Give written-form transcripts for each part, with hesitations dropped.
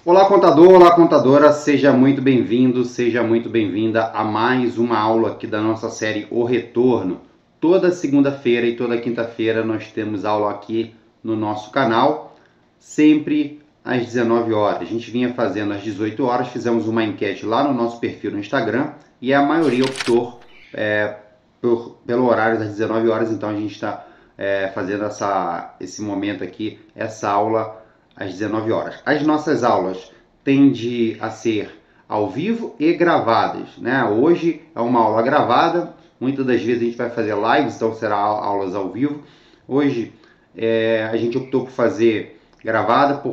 Olá, contador, olá, contadora, seja muito bem-vindo, seja muito bem-vinda a mais uma aula aqui da nossa série O Retorno. Toda segunda-feira e toda quinta-feira nós temos aula aqui no nosso canal, sempre às 19 horas. A gente vinha fazendo às 18 horas, fizemos uma enquete lá no nosso perfil no Instagram e a maioria optou pelo horário das 19 horas, então a gente está fazendo esse momento aqui, essa aula às 19 horas. As nossas aulas tendem a ser ao vivo e gravadas, né? Hoje é uma aula gravada, muitas das vezes a gente vai fazer lives, então será aulas ao vivo. Hoje a gente optou por fazer gravada,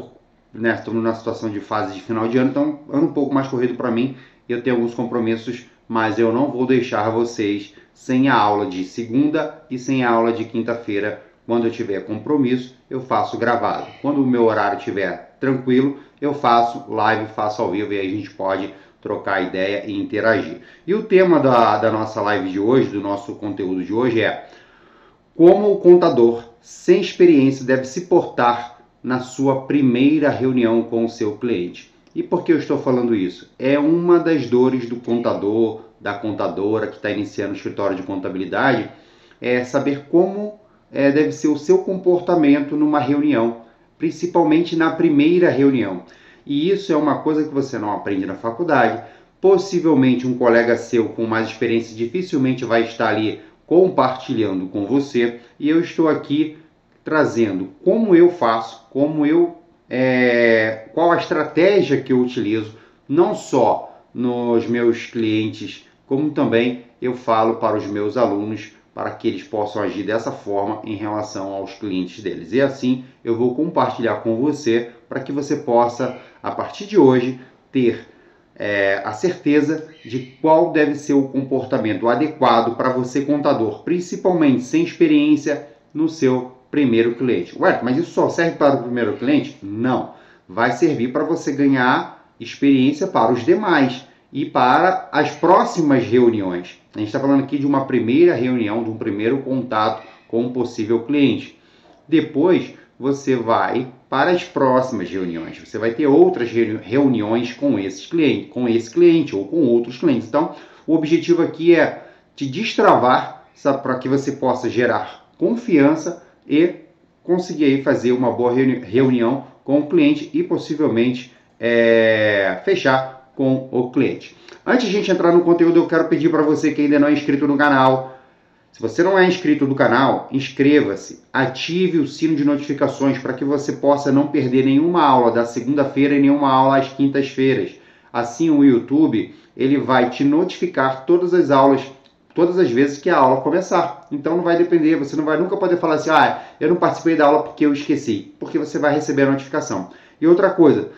né, estamos numa situação de fase de final de ano, então é um pouco mais corrido para mim, eu tenho alguns compromissos, mas eu não vou deixar vocês sem a aula de segunda e sem a aula de quinta-feira. Quando eu tiver compromisso, eu faço gravado. Quando o meu horário estiver tranquilo, eu faço live, faço ao vivo e aí a gente pode trocar ideia e interagir. E o tema da nossa live de hoje, do nosso conteúdo de hoje é como o contador sem experiência deve se portar na sua primeira reunião com o seu cliente. E por que eu estou falando isso? É uma das dores do contador, da contadora que está iniciando o escritório de contabilidade, é saber como deve ser o seu comportamento numa reunião, principalmente na primeira reunião. E isso é uma coisa que você não aprende na faculdade. Possivelmente um colega seu com mais experiência dificilmente vai estar ali compartilhando com você, e eu estou aqui trazendo como eu faço, qual a estratégia que eu utilizo, não só nos meus clientes, como também eu falo para os meus alunos, para que eles possam agir dessa forma em relação aos clientes deles. E assim eu vou compartilhar com você para que você possa, a partir de hoje, ter a certeza de qual deve ser o comportamento adequado para você, contador, principalmente sem experiência no seu primeiro cliente. Ué, mas isso só serve para o primeiro cliente? Não. Vai servir para você ganhar experiência para os demais e para as próximas reuniões. A gente está falando aqui de uma primeira reunião, de um primeiro contato com um possível cliente. Depois, você vai para as próximas reuniões. Você vai ter outras reuniões com esse cliente ou com outros clientes. Então, o objetivo aqui é te destravar para que você possa gerar confiança e conseguir aí fazer uma boa reunião com o cliente e possivelmente fechar com o cliente. Antes de a gente entrar no conteúdo, eu quero pedir para você que ainda não é inscrito no canal. Se você não é inscrito no canal, inscreva-se, ative o sino de notificações para que você possa não perder nenhuma aula da segunda-feira e nenhuma aula às quintas-feiras. Assim o YouTube ele vai te notificar todas as aulas, todas as vezes que a aula começar. Então não vai depender, você não vai nunca poder falar assim, eu não participei da aula porque eu esqueci, porque você vai receber a notificação. E outra coisa,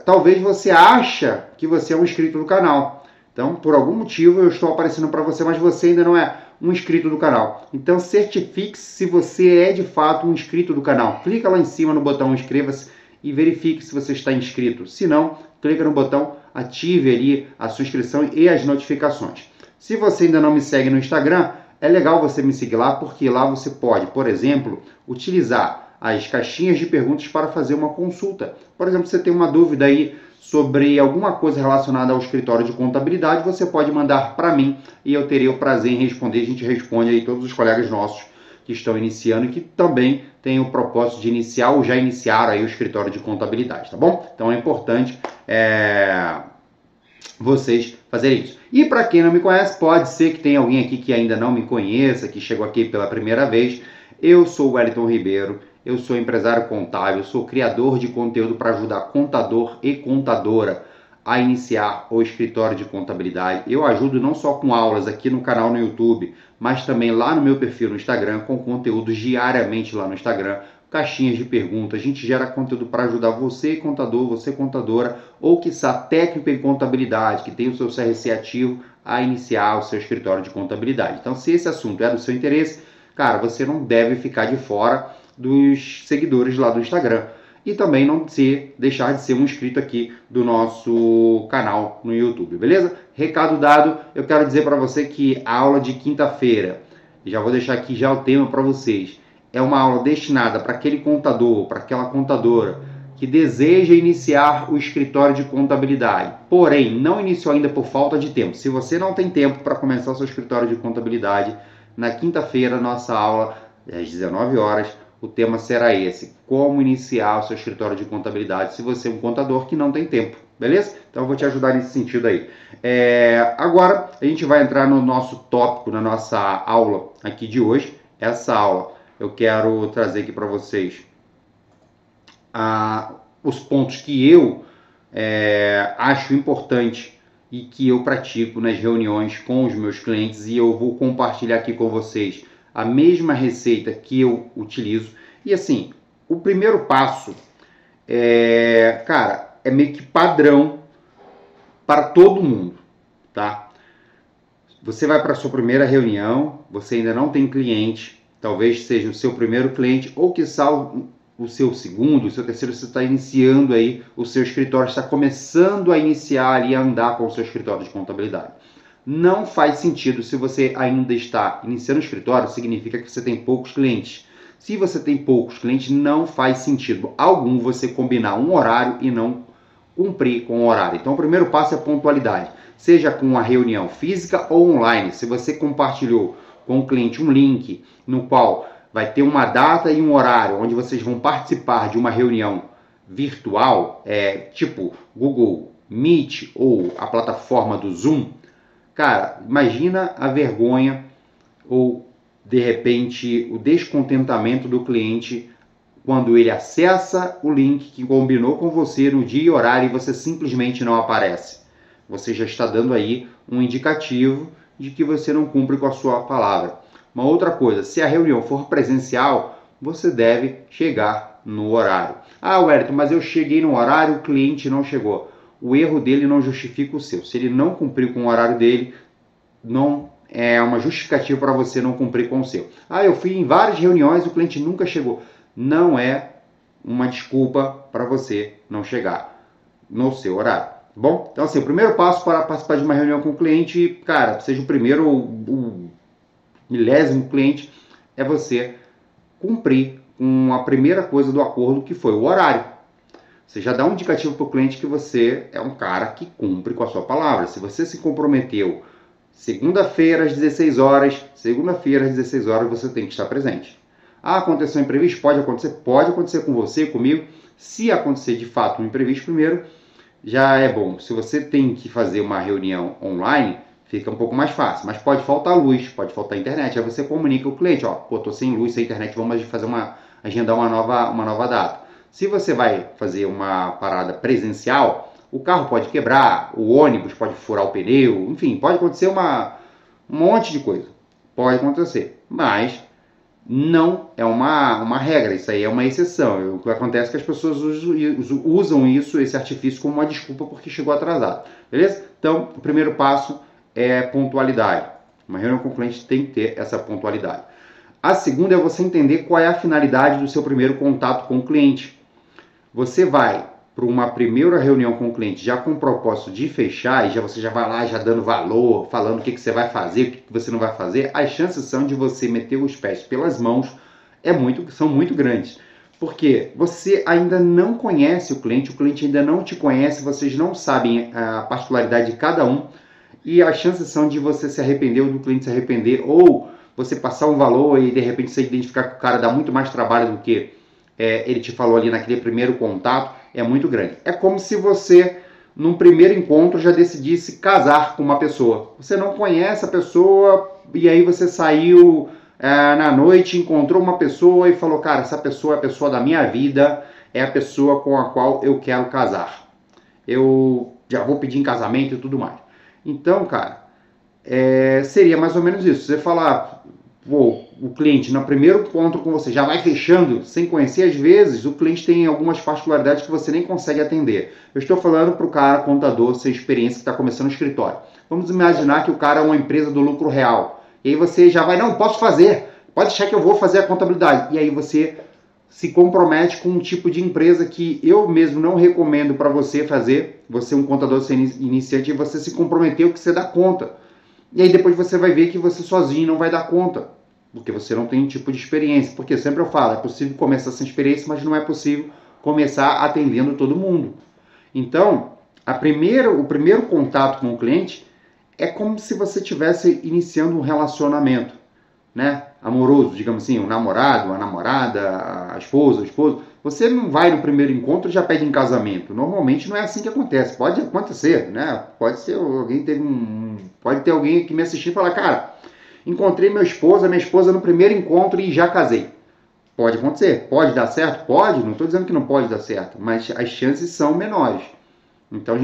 talvez você acha que você é um inscrito do canal. Então, por algum motivo, eu estou aparecendo para você, mas você ainda não é um inscrito do canal. Então, certifique-se se você é de fato um inscrito do canal. Clica lá em cima no botão inscreva-se e verifique se você está inscrito. Se não, clica no botão, ative ali a sua inscrição e as notificações. Se você ainda não me segue no Instagram, é legal você me seguir lá, porque lá você pode, por exemplo, utilizar as caixinhas de perguntas para fazer uma consulta. Por exemplo, você tem uma dúvida aí sobre alguma coisa relacionada ao escritório de contabilidade, você pode mandar para mim e eu terei o prazer em responder. A gente responde aí todos os colegas nossos que estão iniciando e que também têm o propósito de iniciar ou já iniciaram aí o escritório de contabilidade, tá bom? Então é importante vocês fazerem isso. E para quem não me conhece, pode ser que tenha alguém aqui que ainda não me conheça, que chegou aqui pela primeira vez. Eu sou o Wellington Ribeiro, eu sou empresário contábil, sou criador de conteúdo para ajudar contador e contadora a iniciar o escritório de contabilidade. Eu ajudo não só com aulas aqui no canal no YouTube, mas também lá no meu perfil no Instagram, com conteúdos diariamente lá no Instagram, caixinhas de perguntas. A gente gera conteúdo para ajudar você, contador, você, contadora, ou quiçá técnico em contabilidade, que tem o seu CRC ativo, a iniciar o seu escritório de contabilidade. Então, se esse assunto é do seu interesse, cara, você não deve ficar de fora dos seguidores lá do Instagram. E também não deixar de ser um inscrito aqui do nosso canal no YouTube, beleza? Recado dado, eu quero dizer para você que a aula de quinta-feira, já vou deixar aqui já o tema para vocês, é uma aula destinada para aquele contador, para aquela contadora que deseja iniciar o escritório de contabilidade, porém não iniciou ainda por falta de tempo. Se você não tem tempo para começar o seu escritório de contabilidade, na quinta-feira, nossa aula, às 19 horas, o tema será esse: como iniciar o seu escritório de contabilidade se você é um contador que não tem tempo, beleza? Então eu vou te ajudar nesse sentido aí. Agora a gente vai entrar no nosso tópico, na nossa aula aqui de hoje. Essa aula eu quero trazer aqui para vocês os pontos que eu acho importante e que eu pratico nas reuniões com os meus clientes, e eu vou compartilhar aqui com vocês a mesma receita que eu utilizo. E assim, o primeiro passo cara, é meio que padrão para todo mundo, tá? Você vai para a sua primeira reunião, você ainda não tem cliente, talvez seja o seu primeiro cliente, ou quiçá o seu segundo, o seu terceiro, você está iniciando aí o seu escritório, está começando a iniciar ali a andar com o seu escritório de contabilidade. Não faz sentido, se você ainda está iniciando o escritório, significa que você tem poucos clientes. Se você tem poucos clientes, não faz sentido algum você combinar um horário e não cumprir com o horário. Então o primeiro passo é a pontualidade, seja com uma reunião física ou online. Se você compartilhou com o cliente um link no qual vai ter uma data e um horário onde vocês vão participar de uma reunião virtual, tipo Google Meet ou a plataforma do Zoom, cara, imagina a vergonha ou, de repente, o descontentamento do cliente quando ele acessa o link que combinou com você no dia e horário e você simplesmente não aparece. Você já está dando aí um indicativo de que você não cumpre com a sua palavra. Uma outra coisa, se a reunião for presencial, você deve chegar no horário. Ah, Wellington, mas eu cheguei no horário, o cliente não chegou. O erro dele não justifica o seu. Se ele não cumpriu com o horário dele, não é uma justificativa para você não cumprir com o seu. Ah, eu fui em várias reuniões e o cliente nunca chegou. Não é uma desculpa para você não chegar no seu horário. Bom, então assim, o primeiro passo para participar de uma reunião com o cliente, cara, seja o primeiro ou o milésimo cliente, é você cumprir com a primeira coisa do acordo, que foi o horário. Você já dá um indicativo para o cliente que você é um cara que cumpre com a sua palavra. Se você se comprometeu segunda-feira às 16 horas, você tem que estar presente. Ah, aconteceu um imprevisto? Pode acontecer com você, comigo. Se acontecer de fato um imprevisto primeiro, já é bom. Se você tem que fazer uma reunião online, fica um pouco mais fácil. Mas pode faltar luz, pode faltar internet. Aí você comunica o cliente, ó, pô, tô sem luz, sem internet, vamos agendar uma nova data. Se você vai fazer uma parada presencial, o carro pode quebrar, o ônibus pode furar o pneu, enfim, pode acontecer um monte de coisa. Pode acontecer, mas não é uma regra, isso aí é uma exceção. O que acontece é que as pessoas usam esse artifício como uma desculpa porque chegou atrasado, beleza? Então, o primeiro passo é pontualidade. Uma reunião com o cliente tem que ter essa pontualidade. A segunda é você entender qual é a finalidade do seu primeiro contato com o cliente. Você vai para uma primeira reunião com o cliente já com o propósito de fechar, e você já vai lá já dando valor, falando o que você vai fazer, o que você não vai fazer, as chances são de você meter os pés pelas mãos são muito grandes. Porque você ainda não conhece o cliente ainda não te conhece, vocês não sabem a particularidade de cada um, e as chances são de você se arrepender ou do cliente se arrepender, ou você passar um valor e de repente você identificar que o cara dá muito mais trabalho do que ele te falou ali naquele primeiro contato, é muito grande. É como se você, num primeiro encontro, já decidisse casar com uma pessoa. Você não conhece a pessoa e aí você saiu na noite, encontrou uma pessoa e falou, cara, essa pessoa é a pessoa da minha vida, é a pessoa com a qual eu quero casar. Eu já vou pedir em casamento e tudo mais. Então, cara, seria mais ou menos isso. Você falar, o cliente no primeiro encontro com você já vai fechando sem conhecer, às vezes o cliente tem algumas particularidades que você nem consegue atender. Eu estou falando para o cara contador sem experiência que está começando o escritório. Vamos imaginar que o cara é uma empresa do lucro real. E aí você já vai, não, posso fazer, pode deixar que eu vou fazer a contabilidade. E aí você se compromete com um tipo de empresa que eu mesmo não recomendo para você fazer. Você é um contador sem iniciante e você se comprometeu que você dá conta. E aí depois você vai ver que você sozinho não vai dar conta, porque você não tem um tipo de experiência. Porque sempre eu falo, é possível começar sem experiência, mas não é possível começar atendendo todo mundo. Então, o primeiro contato com o cliente é como se você estivesse iniciando um relacionamento, né, amoroso, digamos assim, o namorado, a namorada, a esposa, o esposo. Você não vai no primeiro encontro e já pede em casamento. Normalmente não é assim que acontece. Pode acontecer, né? Pode ter alguém aqui me assistir e falar, cara, encontrei minha esposa no primeiro encontro e já casei. Pode acontecer. Pode dar certo? Pode. Não estou dizendo que não pode dar certo, mas as chances são menores. Então,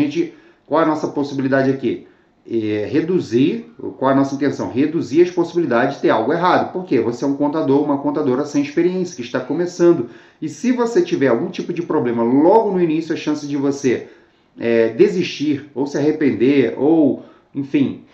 qual é a nossa possibilidade aqui? Qual é a nossa intenção? Reduzir as possibilidades de ter algo errado. Por quê? Você é um contador, uma contadora sem experiência, que está começando. E se você tiver algum tipo de problema logo no início, a chance de você desistir, ou se arrepender, ou, enfim,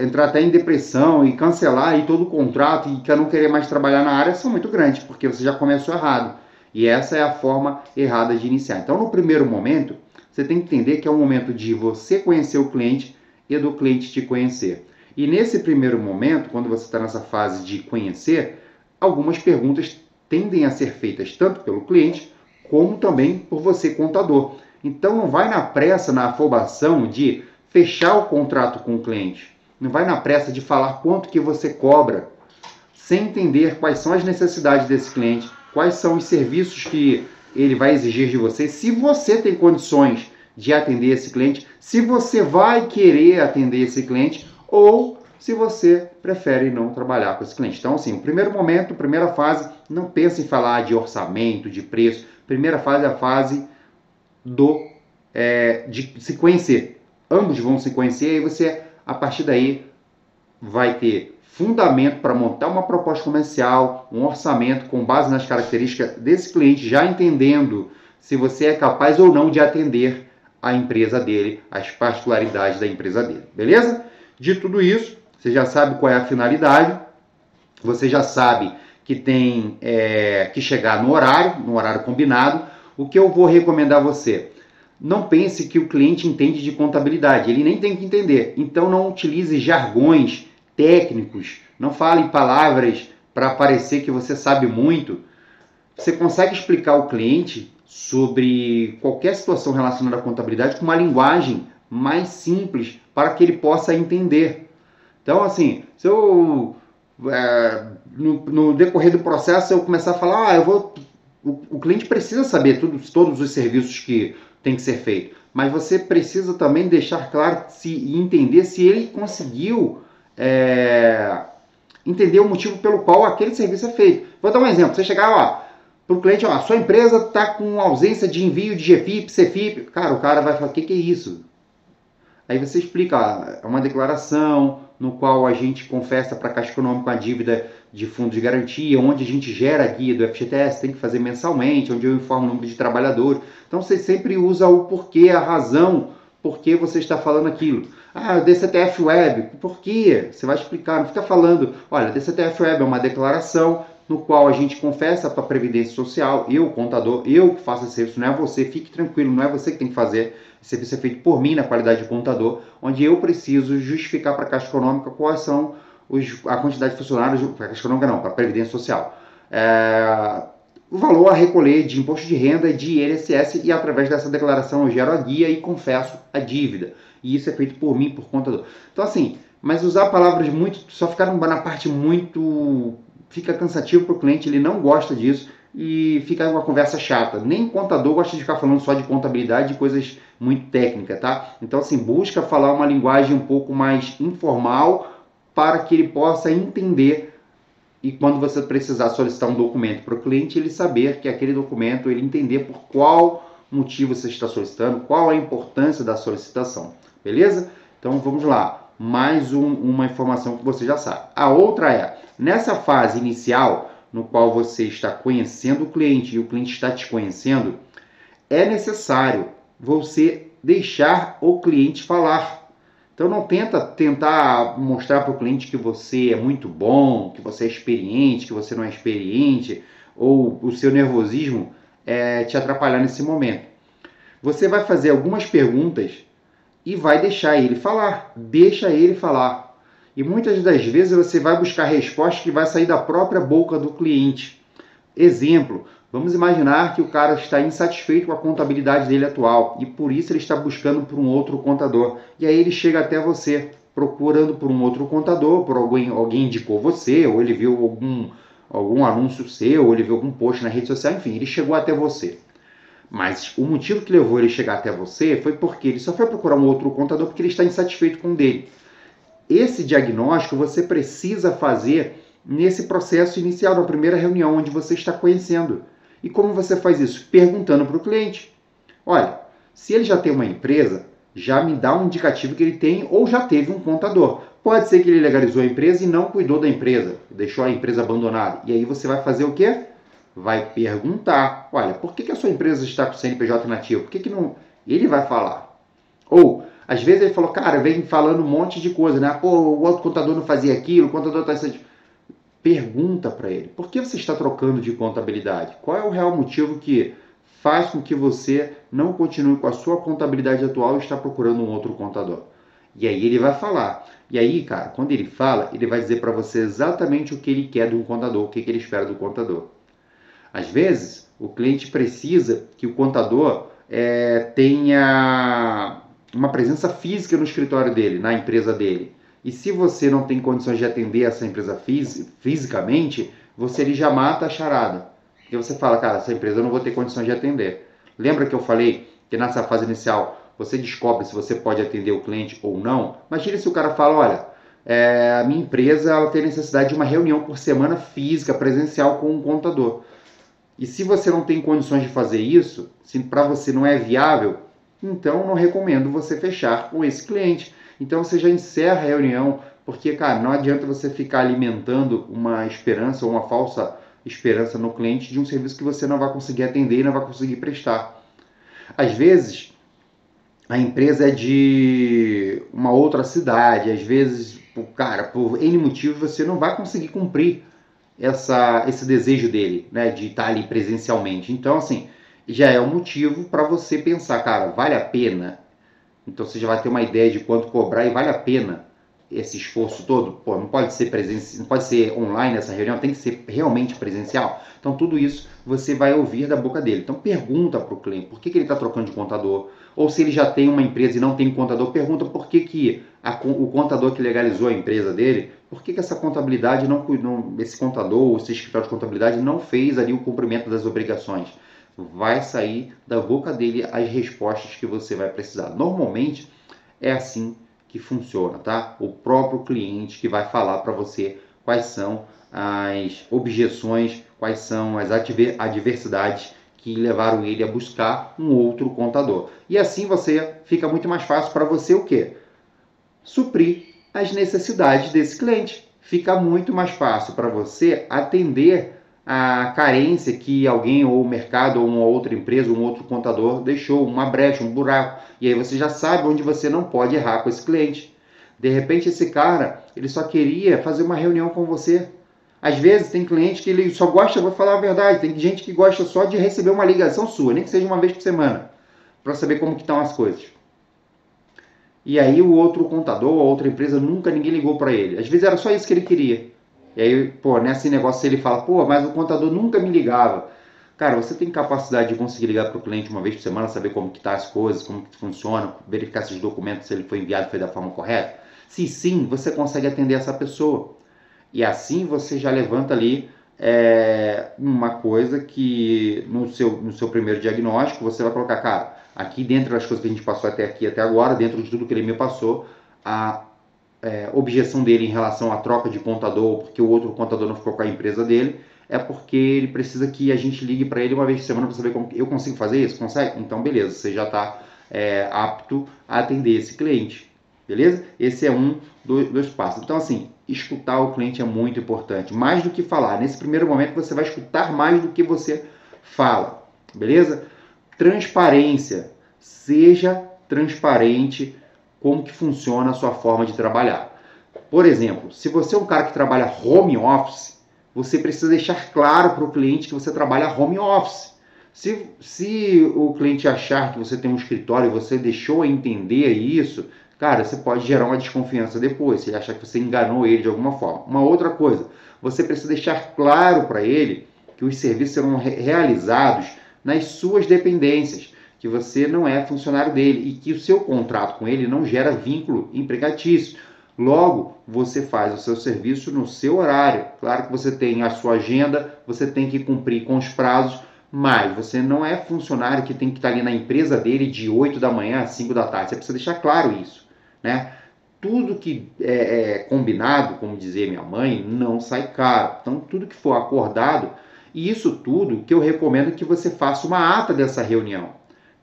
entrar até em depressão e cancelar aí todo o contrato e não querer mais trabalhar na área são muito grandes, porque você já começou errado. E essa é a forma errada de iniciar. Então, no primeiro momento, você tem que entender que é um momento de você conhecer o cliente e do cliente te conhecer. E nesse primeiro momento, quando você está nessa fase de conhecer, algumas perguntas tendem a ser feitas tanto pelo cliente, como também por você, contador. Então não vai na pressa, na afobação de fechar o contrato com o cliente. Não vai na pressa de falar quanto que você cobra, sem entender quais são as necessidades desse cliente, quais são os serviços que ele vai exigir de você, se você tem condições de atender esse cliente, se você vai querer atender esse cliente ou se você prefere não trabalhar com esse cliente. Então, assim, o primeiro momento, primeira fase, não pense em falar de orçamento, de preço. Primeira fase é a fase de se conhecer. Ambos vão se conhecer e você, a partir daí, vai ter fundamento para montar uma proposta comercial, um orçamento com base nas características desse cliente, já entendendo se você é capaz ou não de atender a empresa dele, as particularidades da empresa dele, beleza? De tudo isso, você já sabe qual é a finalidade, você já sabe que tem que chegar no horário combinado. O que eu vou recomendar a você? Não pense que o cliente entende de contabilidade, ele nem tem que entender. Então não utilize jargões técnicos, não fale palavras para parecer que você sabe muito. Você consegue explicar ao cliente sobre qualquer situação relacionada à contabilidade com uma linguagem mais simples para que ele possa entender. Então, assim, se eu no decorrer do processo eu começar a falar, o cliente precisa saber todos os serviços que tem que ser feito, mas você precisa também deixar claro e entender se ele conseguiu entender o motivo pelo qual aquele serviço é feito. Vou dar um exemplo. Você chegar para o cliente, sua empresa está com ausência de envio de GFIP, CFIP. Cara, o cara vai falar, o que é isso? Aí você explica, é uma declaração no qual a gente confessa para a Caixa Econômica a dívida de fundo de garantia, onde a gente gera a guia do FGTS, tem que fazer mensalmente, onde eu informo o número de trabalhadores. Então você sempre usa o porquê, a razão, por que você está falando aquilo. O DCTF Web, por quê? Você vai explicar, não fica falando, olha, DCTF Web é uma declaração no qual a gente confessa para a Previdência Social, eu, contador, eu que faço esse serviço, não é você, fique tranquilo, não é você que tem que fazer, esse serviço é feito por mim na qualidade de contador, onde eu preciso justificar para a Caixa Econômica quais são a quantidade de funcionários, para a Caixa Econômica não, para a Previdência Social, o valor a recolher de imposto de renda e de INSS, e através dessa declaração eu gero a guia e confesso a dívida. E isso é feito por mim, por contador. Então assim, mas usar palavras só ficar na parte muito, fica cansativo para o cliente, ele não gosta disso e fica uma conversa chata. Nem contador gosta de ficar falando só de contabilidade e coisas muito técnicas, tá? Então assim, busca falar uma linguagem um pouco mais informal para que ele possa entender. E quando você precisar solicitar um documento para o cliente, ele saber que aquele documento, ele entender por qual motivo você está solicitando, qual a importância da solicitação, beleza? Então vamos lá, mais uma informação que você já sabe. A outra é, nessa fase inicial, no qual você está conhecendo o cliente e o cliente está te conhecendo, é necessário você deixar o cliente falar. Então não tentar mostrar para o cliente que você é muito bom, que você é experiente, que você não é experiente, ou o seu nervosismo te atrapalhar nesse momento. Você vai fazer algumas perguntas e vai deixar ele falar. Deixa ele falar. E muitas das vezes você vai buscar respostas que vai sair da própria boca do cliente. Exemplo, Vamos imaginar que o cara está insatisfeito com a contabilidade dele atual e por isso ele está buscando por um outro contador. E aí ele chega até você, procurando por um outro contador, por alguém indicou você, ou ele viu algum anúncio seu, ou ele viu algum post na rede social, enfim, ele chegou até você. Mas o motivo que levou ele a chegar até você foi porque ele só foi procurar um outro contador porque ele está insatisfeito com o dele. Esse diagnóstico você precisa fazer nesse processo inicial, na primeira reunião, onde você está conhecendo. E como você faz isso? Perguntando para o cliente. Olha, se ele já tem uma empresa, já me dá um indicativo que ele tem ou já teve um contador. Pode ser que ele legalizou a empresa e não cuidou da empresa, deixou a empresa abandonada. E aí você vai fazer o quê? Vai perguntar. Olha, por que a sua empresa está com o CNPJ inativo? Por que não... Ele vai falar. Ou, às vezes ele falou, cara, vem falando um monte de coisa, né? Pô, o outro contador não fazia aquilo, o contador está... Pergunta para ele, por que você está trocando de contabilidade? Qual é o real motivo que faz com que você não continue com a sua contabilidade atual e está procurando um outro contador? E aí ele vai falar. E aí, cara, quando ele fala, ele vai dizer para você exatamente o que ele quer de um contador, o que ele espera do contador. Às vezes, o cliente precisa que o contador tenha uma presença física no escritório dele, na empresa dele. E se você não tem condições de atender essa empresa fisicamente, você ele já mata a charada. Porque você fala, cara, essa empresa eu não vou ter condições de atender. Lembra que eu falei que nessa fase inicial você descobre se você pode atender o cliente ou não? Imagina se o cara fala, olha, a minha empresa ela tem necessidade de uma reunião por semana física, presencial com um contador. E se você não tem condições de fazer isso, se para você não é viável, então não recomendo você fechar com esse cliente. Então você já encerra a reunião, porque, cara, não adianta você ficar alimentando uma esperança ou uma falsa esperança no cliente de um serviço que você não vai conseguir atender e não vai conseguir prestar. Às vezes, a empresa é de uma outra cidade, às vezes, cara, por N motivos você não vai conseguir cumprir esse desejo dele, né, de estar ali presencialmente. Então, assim, já é um motivo para você pensar, cara, vale a pena? Então você já vai ter uma ideia de quanto cobrar e vale a pena esse esforço todo. Pô, não pode ser não pode ser online essa reunião, tem que ser realmente presencial. Então tudo isso você vai ouvir da boca dele. Então pergunta para o cliente por que ele está trocando de contador. Ou se ele já tem uma empresa e não tem contador, pergunta por que o contador que legalizou a empresa dele, por que essa contabilidade esse contador ou esse escritório de contabilidade não fez ali o cumprimento das obrigações. Vai sair da boca dele as respostas que você vai precisar. Normalmente é assim que funciona, tá? O próprio cliente que vai falar para você quais são as objeções, quais são as adversidades que levaram ele a buscar um outro contador. E assim fica muito mais fácil para você o quê? Suprir as necessidades desse cliente. Fica muito mais fácil para você atender a carência que alguém ou o mercado ou uma outra empresa, um outro contador deixou, uma brecha, um buraco. E aí você já sabe onde você não pode errar com esse cliente. De repente esse cara, ele só queria fazer uma reunião com você. Às vezes tem cliente que ele só gosta, vou falar a verdade, tem gente que gosta só de receber uma ligação sua, nem que seja uma vez por semana, para saber como que estão as coisas. E aí o outro contador, a outra empresa, nunca ninguém ligou para ele. Às vezes era só isso que ele queria. E aí, pô, nesse negócio ele fala, pô, mas o contador nunca me ligava. Cara, você tem capacidade de conseguir ligar para o cliente uma vez por semana, saber como que tá as coisas, como que funciona, verificar se os documentos, se ele foi enviado, foi da forma correta? Se sim, você consegue atender essa pessoa. E assim você já levanta ali uma coisa que no seu primeiro diagnóstico você vai colocar, cara, aqui dentro das coisas que a gente passou até agora, dentro de tudo que ele me passou, a objeção dele em relação à troca de contador, porque o outro contador não ficou com a empresa dele, é porque ele precisa que a gente ligue para ele uma vez por semana para saber como eu consigo fazer isso. Consegue? Então, beleza, você já está apto a atender esse cliente. Beleza? Esse é um dos passos. Então, assim, escutar o cliente é muito importante. Mais do que falar. Nesse primeiro momento, você vai escutar mais do que você fala. Beleza? Transparência. Seja transparente como que funciona a sua forma de trabalhar. Por exemplo, se você é um cara que trabalha home office, você precisa deixar claro para o cliente que você trabalha home office. Se o cliente achar que você tem um escritório e você deixou entender isso, cara, você pode gerar uma desconfiança depois, se ele achar que você enganou ele de alguma forma. Uma outra coisa, você precisa deixar claro para ele que os serviços serão realizados nas suas dependências, que você não é funcionário dele e que o seu contrato com ele não gera vínculo empregatício. Logo, você faz o seu serviço no seu horário. Claro que você tem a sua agenda, você tem que cumprir com os prazos, mas você não é funcionário que tem que estar ali na empresa dele de 8 da manhã às 5 da tarde. Você precisa deixar claro isso, né? Tudo que é combinado, como dizia minha mãe, não sai caro. Então, tudo que for acordado, e isso tudo que eu recomendo que você faça uma ata dessa reunião.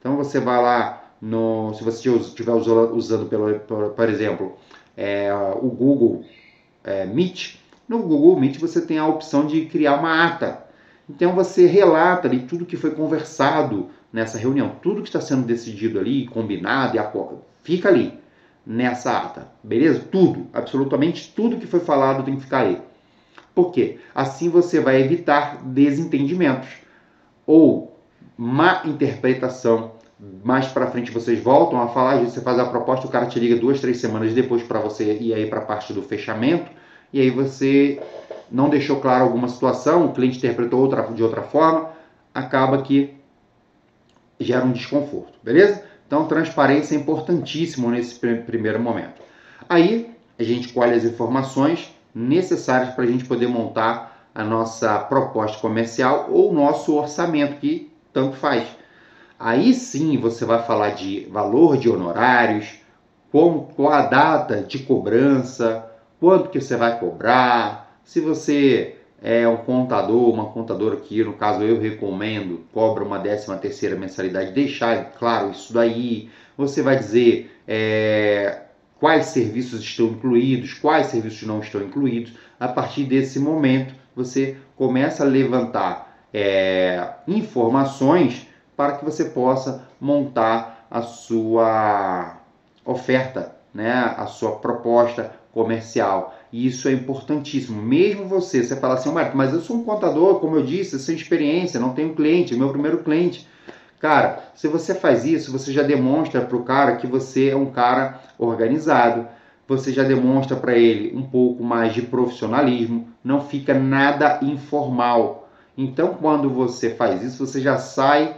Então, você vai lá, se você estiver usando, por exemplo, o Google Meet, no Google Meet você tem a opção de criar uma ata. Então, você relata ali tudo que foi conversado nessa reunião, tudo que está sendo decidido ali, combinado, fica ali nessa ata, beleza? Tudo, absolutamente tudo que foi falado tem que ficar aí. Por quê? Assim você vai evitar desentendimentos ou má interpretação. Mais para frente vocês voltam a falar, às vezes você faz a proposta, o cara te liga 2, 3 semanas depois para você ir aí para a parte do fechamento, e aí você não deixou claro alguma situação, o cliente interpretou de outra forma, acaba que gera um desconforto, beleza? Então, transparência é importantíssimo nesse primeiro momento. Aí, a gente colhe as informações necessárias para a gente poder montar a nossa proposta comercial ou o nosso orçamento, que tanto faz. Aí sim você vai falar de valor de honorários, qual a data de cobrança, quanto que você vai cobrar, se você é um contador, uma contadora que, no caso, eu recomendo, cobra uma 13ª mensalidade, deixar claro isso daí. Você vai dizer quais serviços estão incluídos, quais serviços não estão incluídos. A partir desse momento, você começa a levantar informações para que você possa montar a sua oferta, né? A sua proposta comercial. E isso é importantíssimo. Mesmo você fala assim, mas eu sou um contador, como eu disse, sem experiência, não tenho cliente, meu primeiro cliente. Cara, se você faz isso, você já demonstra para o cara que você é um cara organizado, você já demonstra para ele um pouco mais de profissionalismo, não fica nada informal. Então, quando você faz isso, você já sai,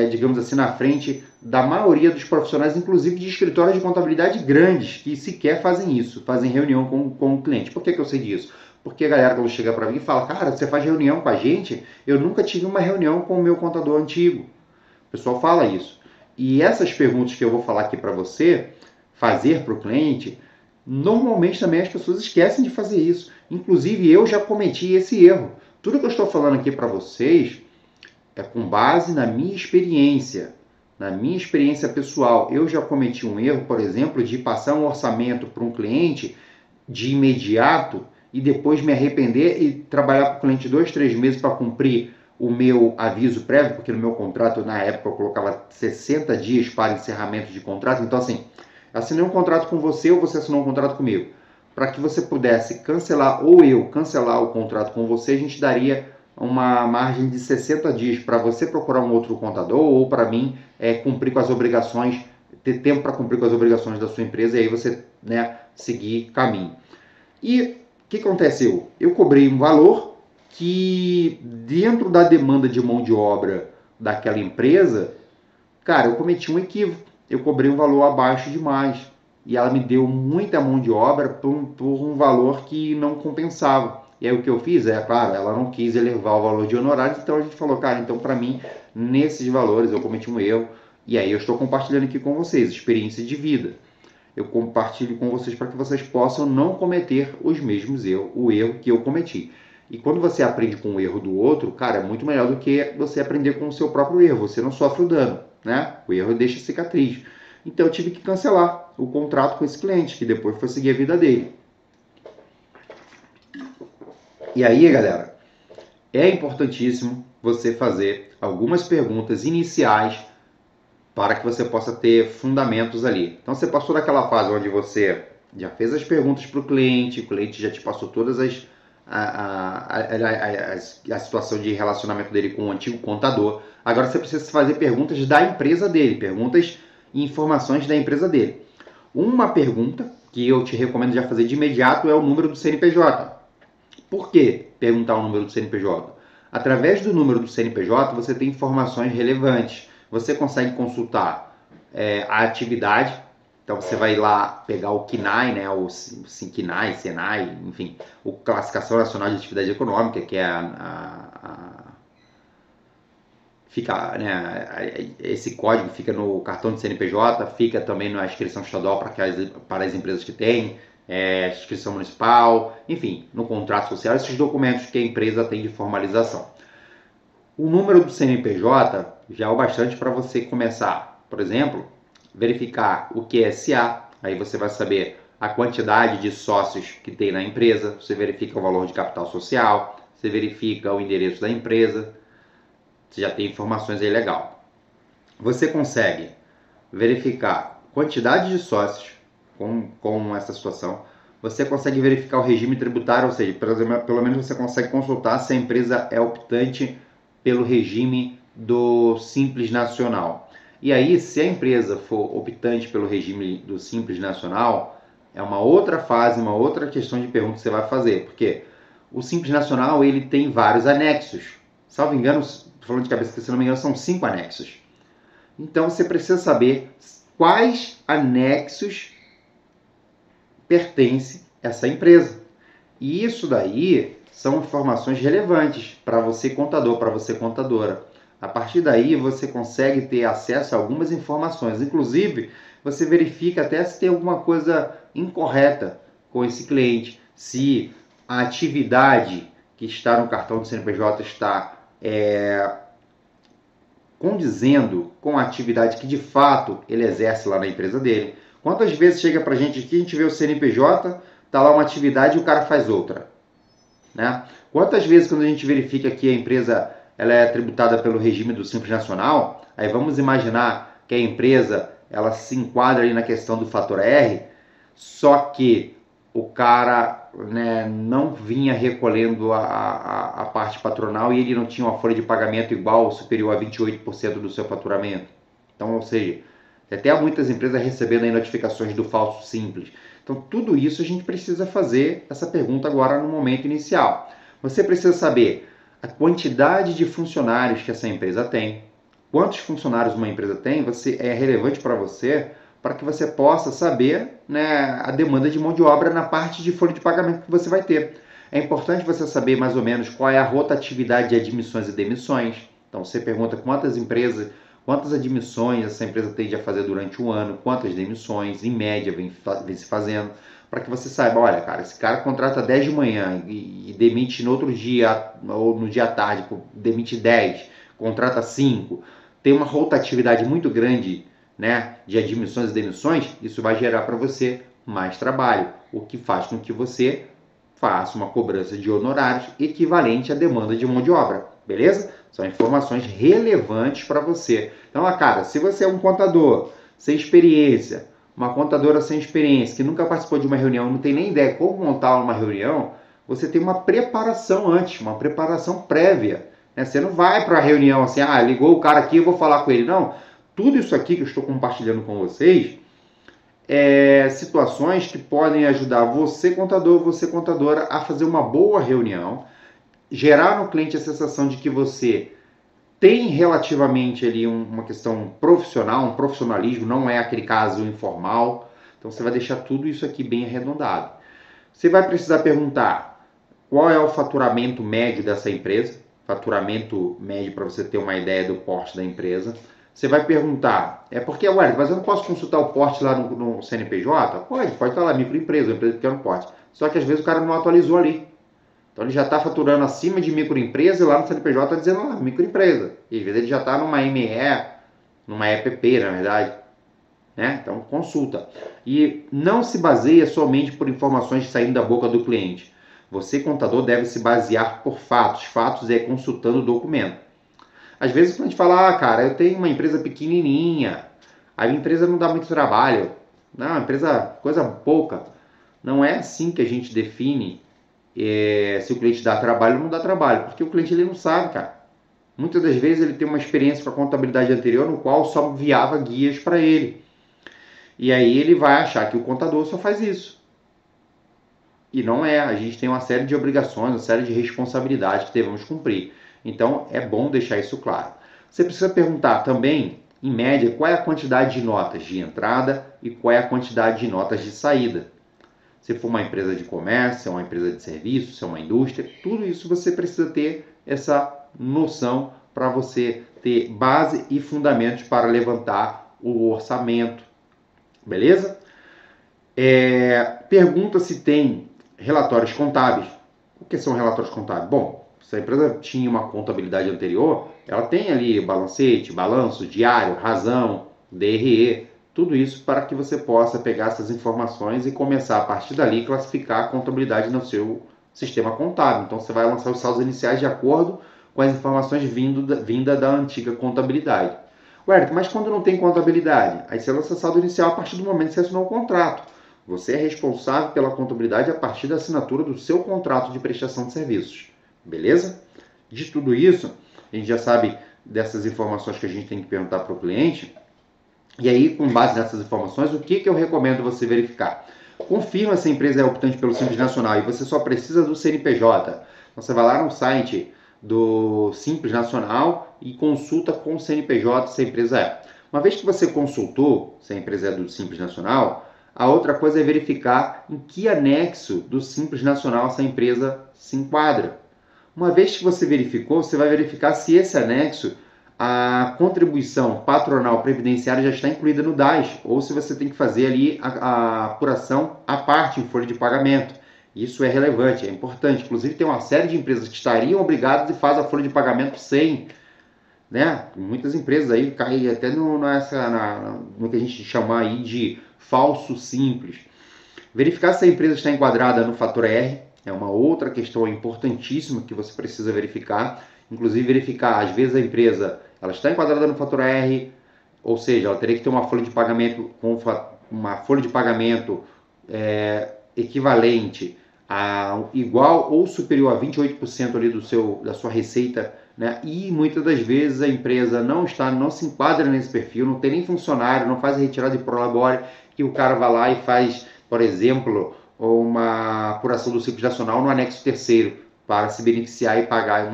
digamos assim, na frente da maioria dos profissionais, inclusive de escritórios de contabilidade grandes, que sequer fazem isso, fazem reunião com o cliente. Por que eu sei disso? Porque a galera, quando chega para mim, fala, cara, você faz reunião com a gente? Eu nunca tive uma reunião com o meu contador antigo. O pessoal fala isso. E essas perguntas que eu vou falar aqui para você, fazer para o cliente, normalmente também as pessoas esquecem de fazer isso. Inclusive, eu já cometi esse erro. Tudo que eu estou falando aqui para vocês é com base na minha experiência pessoal. Eu já cometi um erro, por exemplo, de passar um orçamento para um cliente de imediato e depois me arrepender e trabalhar para o cliente 2, 3 meses para cumprir o meu aviso prévio, porque no meu contrato, na época, eu colocava 60 dias para encerramento de contrato. Então, assim, assinei um contrato com você ou você assinou um contrato comigo. Para que você pudesse cancelar ou eu cancelar o contrato com você, a gente daria uma margem de 60 dias para você procurar um outro contador ou para mim cumprir com as obrigações, ter tempo para cumprir com as obrigações da sua empresa e aí você, né, seguir caminho. E o que aconteceu? Eu cobrei um valor que, dentro da demanda de mão de obra daquela empresa, cara, eu cometi um equívoco. Eu cobrei um valor abaixo demais. E ela me deu muita mão de obra por um valor que não compensava. E aí o que eu fiz claro, ela não quis elevar o valor de honorários, então a gente falou, cara, então para mim, nesses valores eu cometi um erro. E aí eu estou compartilhando aqui com vocês, experiência de vida. Eu compartilho com vocês para que vocês possam não cometer os mesmos erros, o erro que eu cometi. E quando você aprende com o erro do outro, cara, é muito melhor do que você aprender com o seu próprio erro. Você não sofre o dano, né? O erro deixa cicatriz. Então eu tive que cancelar o contrato com esse cliente, que depois foi seguir a vida dele. E aí, galera, é importantíssimo você fazer algumas perguntas iniciais para que você possa ter fundamentos ali. Então você passou daquela fase onde você já fez as perguntas para o cliente já te passou todas a situação de relacionamento dele com o antigo contador. Agora você precisa fazer perguntas da empresa dele, perguntas e informações da empresa dele. Uma pergunta que eu te recomendo já fazer de imediato é o número do CNPJ. Por que perguntar o número do CNPJ? Através do número do CNPJ, você tem informações relevantes. Você consegue consultar a atividade. Então, você vai lá pegar o CNAE, né, o SINCNAE, SENAI, enfim, o Classificação Nacional de Atividade Econômica, que é fica, né, esse código fica no cartão de CNPJ, fica também na inscrição estadual para as empresas que têm, inscrição municipal, enfim, no contrato social, esses documentos que a empresa tem de formalização. O número do CNPJ já é o bastante para você começar, por exemplo, verificar o que é SA, aí você vai saber a quantidade de sócios que tem na empresa, você verifica o valor de capital social, você verifica o endereço da empresa, você já tem informações aí legal. Você consegue verificar quantidade de sócios com essa situação. Você consegue verificar o regime tributário, ou seja, pelo menos você consegue consultar se a empresa é optante pelo regime do Simples Nacional. E aí, se a empresa for optante pelo regime do Simples Nacional, é uma outra fase, uma outra questão de pergunta que você vai fazer, porque o Simples Nacional ele tem vários anexos. Salvo engano, estou falando de cabeça, se não me engano, são 5 anexos. Então você precisa saber quais anexos pertence essa empresa. E isso daí são informações relevantes para você contador, para você contadora. A partir daí você consegue ter acesso a algumas informações. Inclusive, você verifica até se tem alguma coisa incorreta com esse cliente. Se a atividade que está no cartão de CNPJ está condizendo com a atividade que de fato ele exerce lá na empresa dele. Quantas vezes chega pra gente aqui, a gente vê o CNPJ, tá lá uma atividade e o cara faz outra, né? Quantas vezes quando a gente verifica que a empresa ela é tributada pelo regime do Simples Nacional, aí vamos imaginar que a empresa ela se enquadra ali na questão do fator R, só que o cara, né, não vinha recolhendo a parte patronal e ele não tinha uma folha de pagamento igual ou superior a 28% do seu faturamento. Então, ou seja, até há muitas empresas recebendo aí notificações do falso simples. Então, tudo isso a gente precisa fazer essa pergunta agora no momento inicial. Você precisa saber a quantidade de funcionários que essa empresa tem. Quantos funcionários uma empresa tem é relevante para você, para que você possa saber, né, a demanda de mão de obra na parte de folha de pagamento que você vai ter. É importante você saber mais ou menos qual é a rotatividade de admissões e demissões. Então você pergunta quantas admissões essa empresa tende a fazer durante um ano, quantas demissões, em média, vem se fazendo, para que você saiba, olha, cara, esse cara contrata 10 de manhã e demite no outro dia, ou no dia à tarde, demite 10, contrata 5, tem uma rotatividade muito grande, né, de admissões e demissões, isso vai gerar para você mais trabalho, o que faz com que você faça uma cobrança de honorários equivalente à demanda de mão de obra, beleza? São informações relevantes para você. Então, cara, se você é um contador sem experiência, uma contadora sem experiência, que nunca participou de uma reunião, não tem nem ideia como montar uma reunião, você tem uma preparação antes, uma preparação prévia. Né? Você não vai para a reunião assim, ligou o cara aqui, eu vou falar com ele. Não, tudo isso aqui que eu estou compartilhando com vocês é situações que podem ajudar você, contador, você, contadora, a fazer uma boa reunião, gerar no cliente a sensação de que você tem relativamente ali uma questão profissional, um profissionalismo, não é aquele caso informal. Então você vai deixar tudo isso aqui bem arredondado. Você vai precisar perguntar qual é o faturamento médio dessa empresa, faturamento médio para você ter uma ideia do porte da empresa. Você vai perguntar, porque, mas eu não posso consultar o porte lá no CNPJ? Pode estar lá, microempresa, uma empresa de pequeno porte. Só que às vezes o cara não atualizou ali. Então ele já está faturando acima de microempresa e lá no CNPJ está dizendo lá, microempresa. E às vezes ele já está numa ME, numa EPP, na verdade. Né? Então consulta. E não se baseia somente por informações saindo da boca do cliente. Você, contador, deve se basear por fatos. Fatos é consultando o documento. Às vezes quando a gente fala, cara, eu tenho uma empresa pequenininha, a minha empresa não dá muito trabalho. Não, uma empresa, coisa pouca. Não é assim que a gente define se o cliente dá trabalho ou não dá trabalho, porque o cliente ele não sabe, cara. Muitas das vezes ele tem uma experiência com a contabilidade anterior no qual só enviava guias para ele. E aí ele vai achar que o contador só faz isso. E não é, a gente tem uma série de obrigações, uma série de responsabilidades que devemos cumprir. Então, é bom deixar isso claro. Você precisa perguntar também, em média, qual é a quantidade de notas de entrada e qual é a quantidade de notas de saída. Se for uma empresa de comércio, se é uma empresa de serviço, se é uma indústria, tudo isso você precisa ter essa noção para você ter base e fundamentos para levantar o orçamento. Beleza? Pergunta se tem relatórios contábeis. O que são relatórios contábeis? Bom, se a empresa tinha uma contabilidade anterior, ela tem ali balancete, balanço, diário, razão, DRE, tudo isso para que você possa pegar essas informações e começar a partir dali classificar a contabilidade no seu sistema contábil. Então você vai lançar os saldos iniciais de acordo com as informações vinda da antiga contabilidade. Ué, mas quando não tem contabilidade? Aí você lança saldo inicial a partir do momento que você assinou o contrato. Você é responsável pela contabilidade a partir da assinatura do seu contrato de prestação de serviços. Beleza? De tudo isso, a gente já sabe dessas informações que a gente tem que perguntar para o cliente. E aí, com base nessas informações, o que eu recomendo você verificar? Confirma se a empresa é optante pelo Simples Nacional e você só precisa do CNPJ. Então, você vai lá no site do Simples Nacional e consulta com o CNPJ se a empresa é. Uma vez que você consultou se a empresa é do Simples Nacional, a outra coisa é verificar em que anexo do Simples Nacional essa empresa se enquadra. Uma vez que você verificou, você vai verificar se esse anexo, a contribuição patronal previdenciária já está incluída no DAS, ou se você tem que fazer ali a apuração à parte em folha de pagamento. Isso é relevante, é importante. Inclusive tem uma série de empresas que estariam obrigadas e fazem a folha de pagamento sem, né? Muitas empresas aí caem até no que a gente chama aí de falso simples. Verificar se a empresa está enquadrada no fator R é uma outra questão importantíssima que você precisa verificar. Inclusive verificar, às vezes a empresa ela está enquadrada no fator R, ou seja, ela teria que ter uma folha de pagamento equivalente a igual ou superior a 28% ali da sua receita, né? E muitas das vezes a empresa não se enquadra nesse perfil, não tem nem funcionário, não faz a retirada de prolabore, que o cara vai lá e faz, por exemplo, uma apuração do Simples Nacional no anexo terceiro para se beneficiar e pagar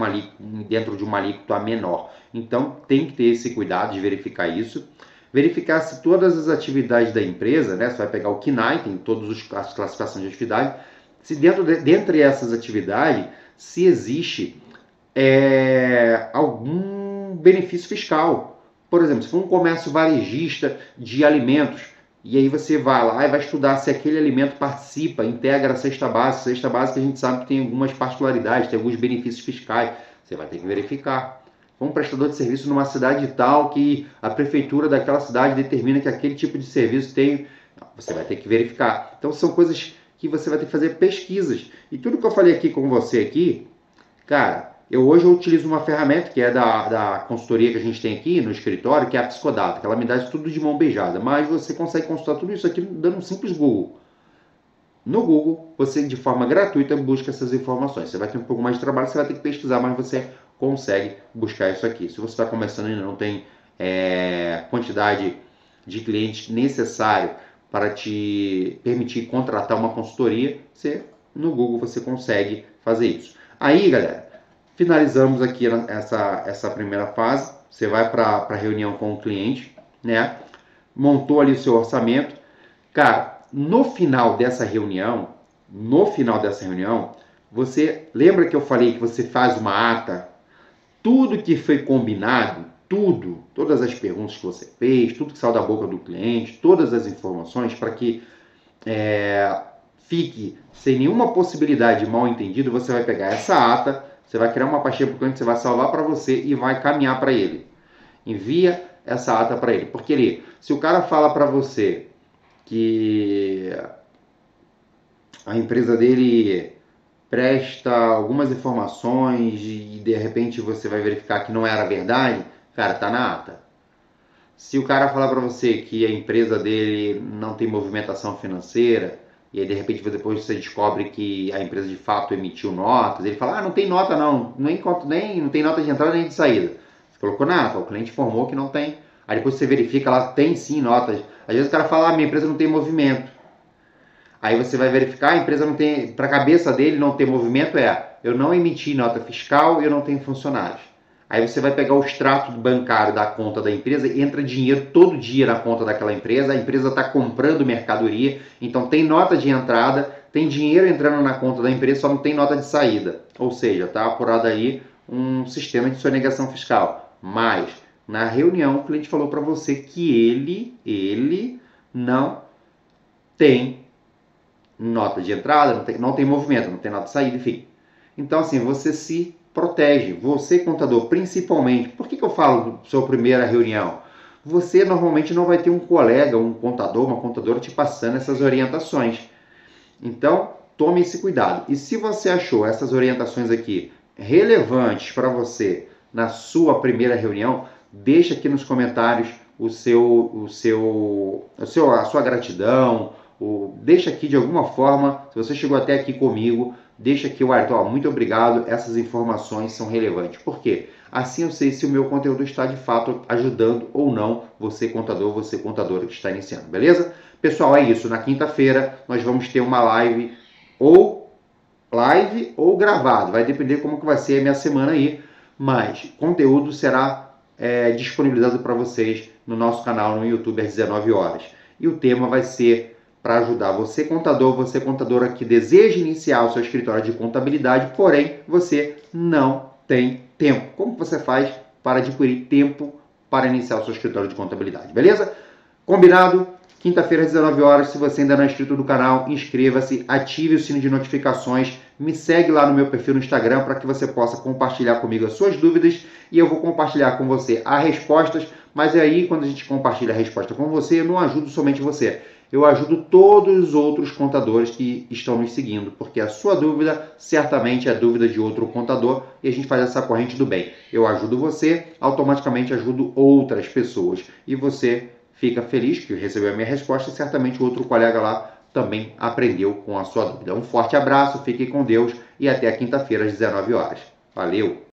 dentro de uma alíquota menor. Então tem que ter esse cuidado de verificar isso. Verificar se todas as atividades da empresa, né, você vai pegar o KNAI, tem todas as classificações de atividade, se dentre essas atividades, se existe algum benefício fiscal. Por exemplo, se for um comércio varejista de alimentos, e aí você vai lá e vai estudar se aquele alimento participa, integra a cesta básica. Cesta básica a gente sabe que tem algumas particularidades, tem alguns benefícios fiscais. Você vai ter que verificar. Um prestador de serviço numa cidade tal que a prefeitura daquela cidade determina que aquele tipo de serviço tem, você vai ter que verificar. Então são coisas que você vai ter que fazer pesquisas. E tudo que eu falei aqui com você aqui, cara, hoje eu utilizo uma ferramenta que é da consultoria que a gente tem aqui no escritório, que é a Psicodata, que ela me dá isso tudo de mão beijada. Mas você consegue consultar tudo isso aqui dando um simples Google. No Google, você de forma gratuita busca essas informações. Você vai ter um pouco mais de trabalho, você vai ter que pesquisar, mas você consegue buscar isso aqui. Se você está começando e ainda não tem quantidade de clientes necessário para te permitir contratar uma consultoria, no Google você consegue fazer isso. Aí, galera, finalizamos aqui essa primeira fase. Você vai para a reunião com o cliente, né? Montou ali o seu orçamento. Cara, no final dessa reunião, você lembra que eu falei que você faz uma ata? Tudo que foi combinado, todas as perguntas que você fez, tudo que saiu da boca do cliente, todas as informações para que fique sem nenhuma possibilidade de mal entendido, você vai pegar essa ata, você vai criar uma pastinha para o cliente, você vai salvar para você e vai caminhar para ele. Envia essa ata para ele. Porque se o cara fala para você que a empresa dele presta algumas informações e de repente você vai verificar que não era verdade, cara, tá na ata. Se o cara falar para você que a empresa dele não tem movimentação financeira, e aí de repente depois você descobre que a empresa de fato emitiu notas, ele fala, não tem nota não tem nota de entrada nem de saída. Você colocou na ata, o cliente informou que não tem. Aí depois você verifica, lá tem sim notas. Às vezes o cara fala, minha empresa não tem movimento. Aí você vai verificar, a empresa não tem, para a cabeça dele não ter movimento eu não emiti nota fiscal e eu não tenho funcionários. Aí você vai pegar o extrato bancário da conta da empresa e entra dinheiro todo dia na conta daquela empresa, a empresa está comprando mercadoria, então tem nota de entrada, tem dinheiro entrando na conta da empresa, só não tem nota de saída. Ou seja, está apurado aí um sistema de sonegação fiscal. Mas, na reunião, o cliente falou para você que ele não tem nota de entrada, não tem movimento, não tem nota de saída, enfim. Então, assim, você se protege. Você, contador, principalmente. Por que eu falo sua primeira reunião? Você normalmente não vai ter um colega, um contador, uma contadora te passando essas orientações. Então, tome esse cuidado. E se você achou essas orientações aqui relevantes para você na sua primeira reunião, deixa aqui nos comentários a sua gratidão, deixa aqui de alguma forma, se você chegou até aqui comigo, deixa aqui o Arthur, muito obrigado, essas informações são relevantes. Por quê? Assim eu sei se o meu conteúdo está de fato ajudando ou não você contador, você contadora que está iniciando, beleza? Pessoal, é isso. Na quinta-feira nós vamos ter uma live ou gravado, vai depender como que vai ser a minha semana aí, mas conteúdo será disponibilizado para vocês no nosso canal no YouTube às 19 horas. E o tema vai ser para ajudar você contador, você contadora que deseja iniciar o seu escritório de contabilidade, porém você não tem tempo. Como você faz para adquirir tempo para iniciar o seu escritório de contabilidade, beleza? Combinado? Quinta-feira às 19 horas, se você ainda não é inscrito do canal, inscreva-se, ative o sino de notificações, me segue lá no meu perfil no Instagram para que você possa compartilhar comigo as suas dúvidas e eu vou compartilhar com você as respostas, mas aí quando a gente compartilha a resposta com você, eu não ajudo somente você, eu ajudo todos os outros contadores que estão nos seguindo, porque a sua dúvida certamente é a dúvida de outro contador e a gente faz essa corrente do bem. Eu ajudo você, automaticamente ajudo outras pessoas e você fica feliz que recebeu a minha resposta e certamente o outro colega lá também aprendeu com a sua dúvida. Um forte abraço, fique com Deus e até a quinta-feira às 19 horas. Valeu!